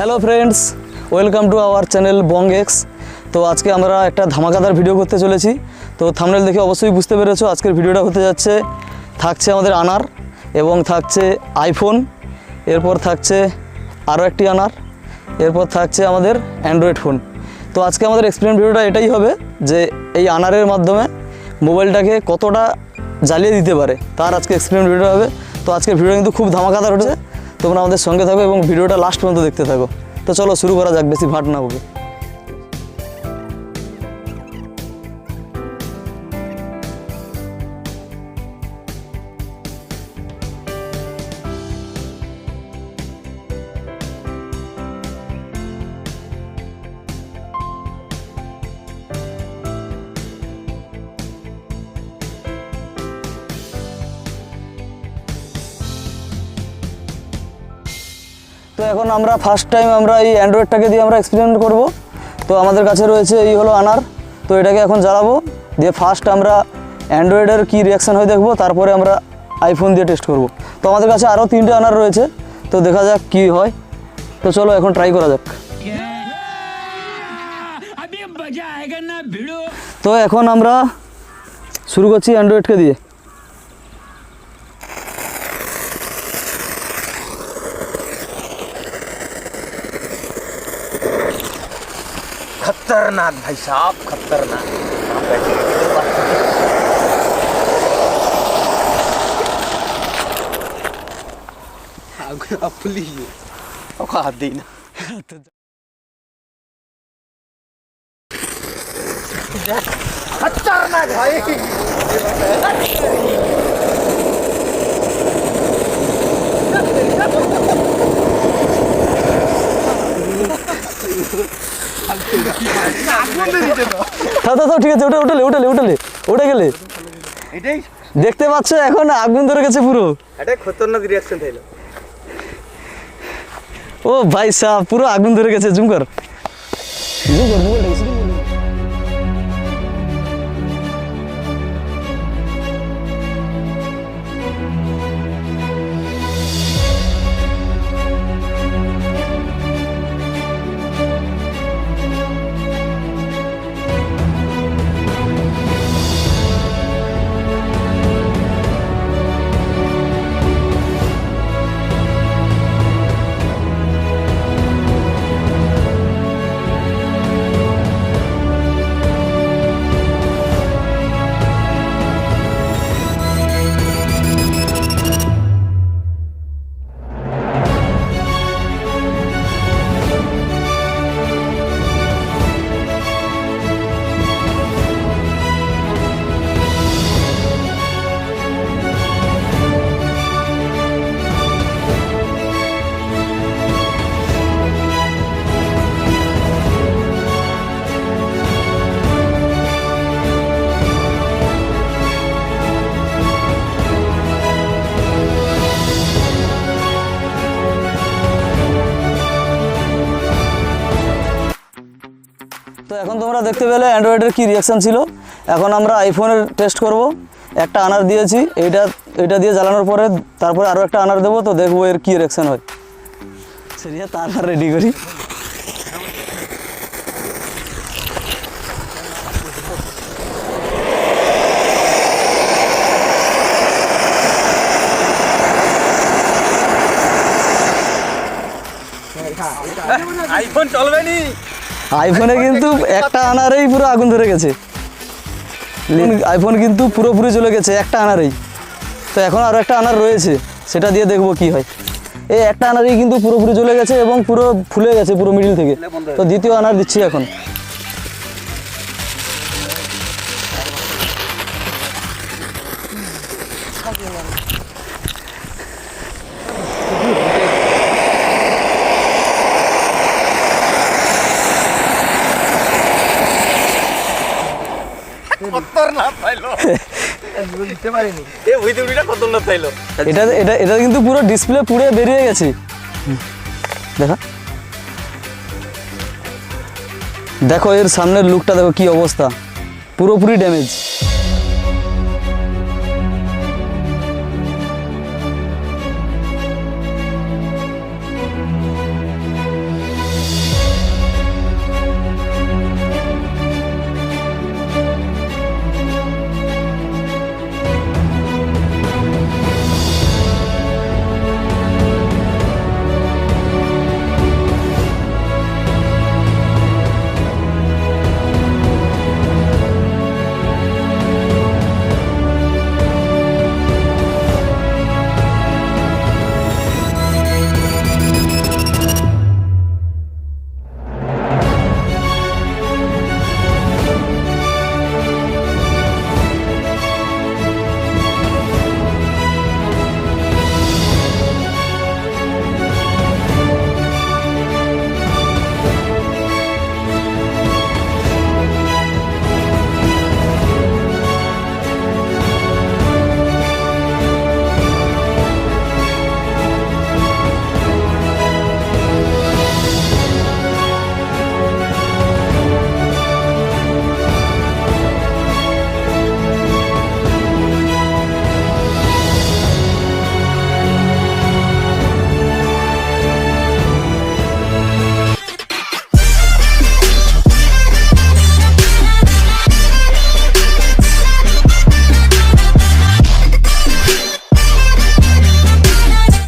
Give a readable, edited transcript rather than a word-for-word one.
Hello friends, welcome to our channel Bong x. তো আজকে আমরা একটা ধামাকাদার ভিডিও করতে চলেছি। তো থাম্বনেল দেখে অবশ্যই বুঝতে পেরেছো আজকের ভিডিওটা হতে যাচ্ছে। থাকছে আমাদের আনার এবং থাকছে আইফোন, এরপর থাকছে আরও একটি আনার, এরপর থাকছে আমাদের অ্যান্ড্রয়েড ফোন। তো আজকে আমাদের এক্সপেরিমেন্ট ভিডিওটা এটাই হবে যে এই আনারের মাধ্যমে মোবাইলটাকে কতটা জ্বালিয়ে দিতে পারে তার আজকে এক্সপেরিমেন্ট ভিডিও হবে। তো আজকের ভিডিও কিন্তু খুব ধামাকাদার হচ্ছে, তোমরা আমাদের সঙ্গে থাকো এবং ভিডিওটা লাস্ট পর্যন্ত দেখতে থাকো। তো চলো শুরু করা যাক, বেশি ভাট না হবে। তো এখন আমরা ফার্স্ট টাইম আমরা এই অ্যান্ড্রয়েডটাকে দিয়ে আমরা এক্সপেরিমেন্ট করব। তো আমাদের কাছে রয়েছে এই হলো আনার। তো এটাকে এখন জ্বালাবো, দিয়ে ফার্স্ট আমরা অ্যান্ড্রয়েডের কী রিয়াকশান হয় দেখবো, তারপরে আমরা আইফোন দিয়ে টেস্ট করব। তো আমাদের কাছে আরও 3টে আনার রয়েছে, তো দেখা যাক কী হয়। তো চলো এখন ট্রাই করা যাক। তো এখন আমরা শুরু করছি অ্যান্ড্রয়েডকে দিয়ে। खतरनाक भाई साहब, खतरनाक। खतरनाक भाई। ঠিক আছে, উঠে গেলে দেখতে পাচ্ছ এখন আগুন ধরে গেছে পুরো। এটা খতরনাক রিঅ্যাকশন হইল। ও ভাই সাহেব, পুরো আগুন ধরে গেছে। জুম কর মোবাইলটা। তো এখন তোমরা দেখতে পেলে অ্যান্ড্রয়েডের কী রিয়াকশান ছিল। এখন আমরা আইফোনের টেস্ট করব। একটা আনার দিয়েছি, এইটা দিয়ে জ্বালানোর পরে তারপরে আরও একটা আনার দেবো, তো দেখবো এর কী রিয়াকশান হয়। সেরিয়া তারপর রেডি করি। আইফোন চলবে নি। আইফোনে কিন্তু একটা আনারেই পুরো আগুন ধরে গেছে। আইফোন কিন্তু পুরোপুরি চলে গেছে একটা আনারেই। তো এখন আরও একটা আনার রয়েছে, সেটা দিয়ে দেখবো কি হয়। এই একটা আনারেই কিন্তু পুরোপুরি চলে গেছে এবং পুরো ফুলে গেছে পুরো মিডিল থেকে। তো দ্বিতীয় আনার দিচ্ছি এখন। এটা কিন্তু পুরো ডিসপ্লে পুড়ে বেরিয়ে গেছে। দেখা, দেখো এর সামনের লুকটা দেখো কি অবস্থা, পুরোপুরি ড্যামেজ।